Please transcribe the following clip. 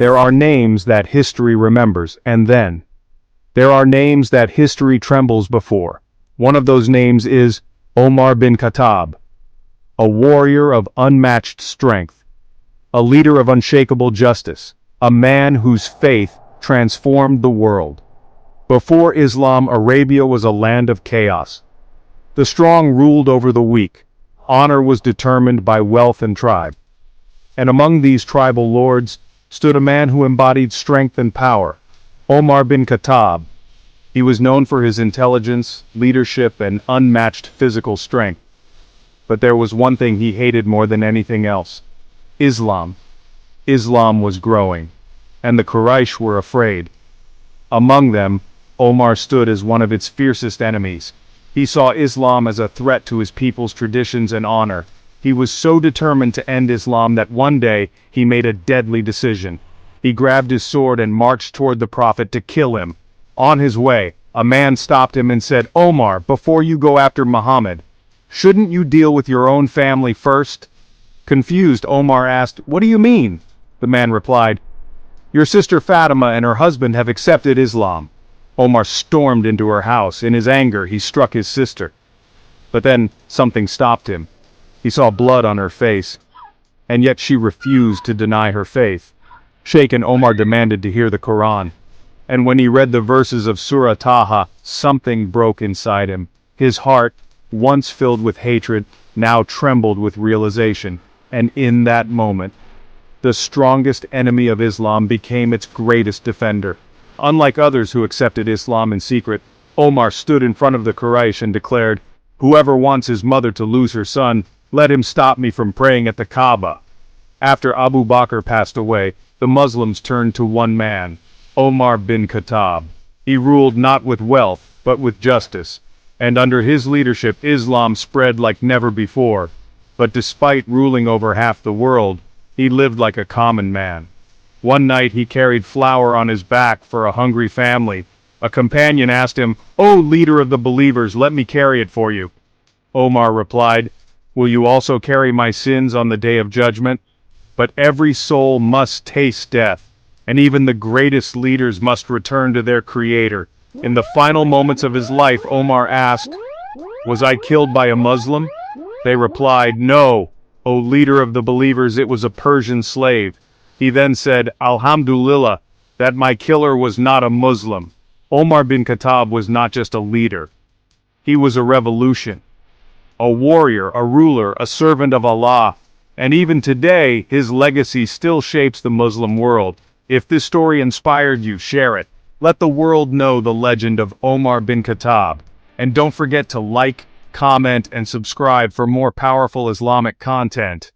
There are names that history remembers, and then there are names that history trembles before. One of those names is Omar bin Khattab, a warrior of unmatched strength, a leader of unshakable justice, a man whose faith transformed the world. Before Islam, Arabia was a land of chaos. The strong ruled over the weak. Honor was determined by wealth and tribe. And among these tribal lords stood a man who embodied strength and power, Omar bin Khattab. He was known for his intelligence, leadership, and unmatched physical strength. But there was one thing he hated more than anything else: Islam. Islam was growing, and the Quraysh were afraid. Among them, Omar stood as one of its fiercest enemies. He saw Islam as a threat to his people's traditions and honor. He was so determined to end Islam that one day he made a deadly decision. He grabbed his sword and marched toward the Prophet to kill him. On his way, a man stopped him and said, "Omar, before you go after Muhammad, shouldn't you deal with your own family first?" Confused, Omar asked, "What do you mean?" The man replied, "Your sister Fatima and her husband have accepted Islam." Omar stormed into her house. In his anger, he struck his sister. But then something stopped him. He saw blood on her face, and yet she refused to deny her faith. Shaken, Omar demanded to hear the Quran. And when he read the verses of Surah Taha, something broke inside him. His heart, once filled with hatred, now trembled with realization. And in that moment, the strongest enemy of Islam became its greatest defender. Unlike others who accepted Islam in secret, Omar stood in front of the Quraysh and declared, "Whoever wants his mother to lose her son, let him stop me from praying at the Kaaba." After Abu Bakr passed away, the Muslims turned to one man, Omar bin Khattab. He ruled not with wealth, but with justice. And under his leadership, Islam spread like never before. But despite ruling over half the world, he lived like a common man. One night he carried flour on his back for a hungry family. A companion asked him, "O leader of the believers, let me carry it for you." Omar replied, "Will you also carry my sins on the day of judgment?" But every soul must taste death, and even the greatest leaders must return to their Creator. In the final moments of his life, Omar asked, "Was I killed by a Muslim?" They replied, "No, O leader of the believers, it was a Persian slave." He then said, "Alhamdulillah, that my killer was not a Muslim." Omar bin Khattab was not just a leader. He was a revolution, a warrior, a ruler, a servant of Allah. And even today, his legacy still shapes the Muslim world. If this story inspired you, share it. Let the world know the legend of Omar bin Khattab. And don't forget to like, comment, and subscribe for more powerful Islamic content.